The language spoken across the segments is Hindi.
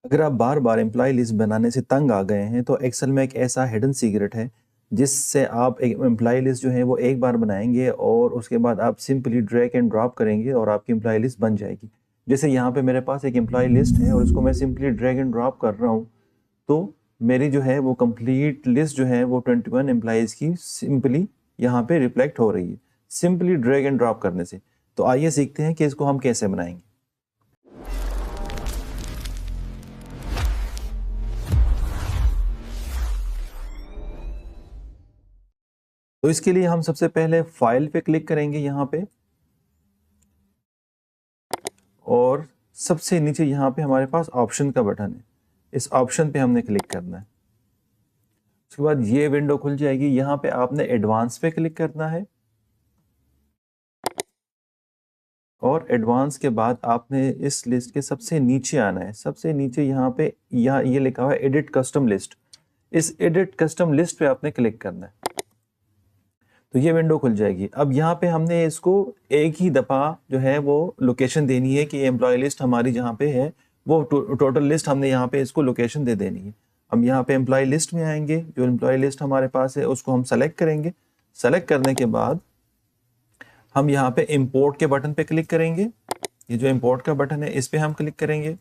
अगर आप बार बार एम्प्लॉय लिस्ट बनाने से तंग आ गए हैं तो एक्सेल में एक ऐसा हिडन सीक्रेट है जिससे आप एक एम्प्लॉय लिस्ट जो है वो एक बार बनाएंगे और उसके बाद आप सिंपली ड्रैग एंड ड्रॉप करेंगे और आपकी एम्प्लॉय लिस्ट बन जाएगी। जैसे यहाँ पे मेरे पास एक एम्प्लॉय लिस्ट है और उसको मैं सिंपली ड्रैग एंड ड्रॉप कर रहा हूँ, तो मेरी जो है वो कंप्लीट लिस्ट जो है वो 21 एम्प्लॉयज़ की सिंपली यहाँ पे रिफ्लेक्ट हो रही है सिंपली ड्रैग एंड ड्रॉप करने से। तो आइए सीखते हैं कि इसको हम कैसे बनाएंगे। तो इसके लिए हम सबसे पहले फाइल पे क्लिक करेंगे यहाँ पे, और सबसे नीचे यहाँ पे हमारे पास ऑप्शन का बटन है, इस ऑप्शन पे हमने क्लिक करना है। उसके बाद ये विंडो खुल जाएगी। यहाँ पे आपने एडवांस पे क्लिक करना है और एडवांस के बाद आपने इस लिस्ट के सबसे नीचे आना है। सबसे नीचे यहाँ पे ये लिखा हुआ है एडिट कस्टम लिस्ट, इस एडिट कस्टम लिस्ट पे आपने क्लिक करना है, तो ये विंडो खुल जाएगी। अब यहाँ पे हमने इसको एक ही दफ़ा जो है वो लोकेशन देनी है कि एम्प्लॉय लिस्ट हमारी जहाँ पे है वो टोटल लिस्ट हमने यहाँ पे इसको लोकेशन दे देनी है। हम यहाँ पे एम्प्लॉय लिस्ट में आएंगे, जो एम्प्लॉय लिस्ट हमारे पास है उसको हम सेलेक्ट करेंगे। सेलेक्ट करने के बाद हम यहाँ पे इम्पोर्ट के बटन पे क्लिक करेंगे। ये जो इम्पोर्ट का बटन है इस पे हम क्लिक करेंगे,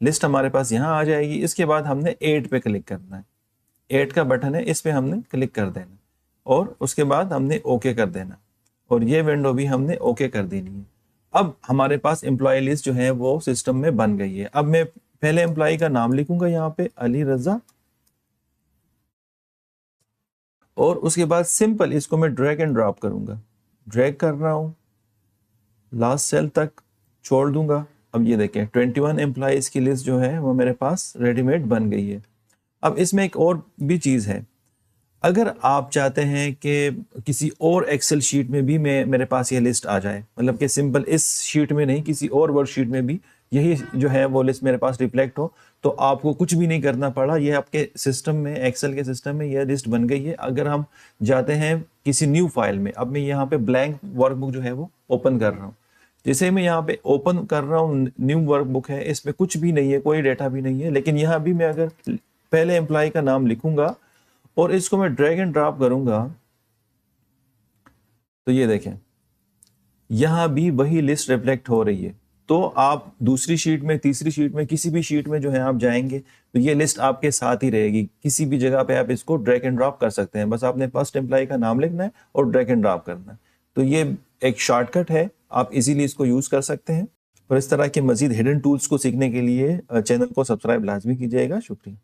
लिस्ट हमारे पास यहाँ आ जाएगी। इसके बाद हमने ऐड पे क्लिक करना है, ऐड का बटन है इस पे हमने क्लिक कर देना और उसके बाद हमने ओके कर देना और ये विंडो भी हमने ओके कर देनी है। अब हमारे पास एम्प्लॉय लिस्ट जो है वो सिस्टम में बन गई है। अब मैं पहले एम्प्लॉय का नाम लिखूंगा यहाँ पे अली रजा, और उसके बाद सिंपल इसको मैं ड्रैग एंड ड्रॉप करूंगा। ड्रैग कर रहा हूं, लास्ट सेल तक छोड़ दूंगा। अब ये देखें 21 एम्प्लॉयज की लिस्ट जो है वो मेरे पास रेडीमेड बन गई है। अब इसमें एक और भी चीज़ है, अगर आप चाहते हैं कि किसी और एक्सेल शीट में भी मेरे पास ये लिस्ट आ जाए, मतलब कि सिंपल इस शीट में नहीं किसी और वर्कशीट में भी यही जो है वो लिस्ट मेरे पास रिफ्लेक्ट हो, तो आपको कुछ भी नहीं करना पड़ा, ये आपके सिस्टम में एक्सेल के सिस्टम में ये लिस्ट बन गई है। अगर हम जाते हैं किसी न्यू फाइल में, अब मैं यहाँ पे ब्लैंक वर्कबुक जो है वो ओपन कर रहा हूँ। जैसे मैं यहाँ पे ओपन कर रहा हूँ, न्यू वर्कबुक है, इसमें कुछ भी नहीं है, कोई डेटा भी नहीं है, लेकिन यहाँ भी मैं अगर पहले एम्प्लॉय का नाम लिखूंगा और इसको मैं ड्रैग एंड ड्रॉप करूंगा तो ये देखें यहां भी वही लिस्ट रिफ्लेक्ट हो रही है। तो आप दूसरी शीट में, तीसरी शीट में, किसी भी शीट में जो है आप जाएंगे तो ये लिस्ट आपके साथ ही रहेगी। किसी भी जगह पे आप इसको ड्रैग एंड ड्रॉप कर सकते हैं, बस आपने फर्स्ट एम्प्लॉय का नाम लिखना है और ड्रैग एंड ड्रॉप करना है। तो ये एक शॉर्टकट है, आप इजीली इसको यूज कर सकते हैं। और इस तरह के मजीद हिडन टूल्स को सीखने के लिए चैनल को सब्सक्राइब लाजमी कीजिएगा। शुक्रिया।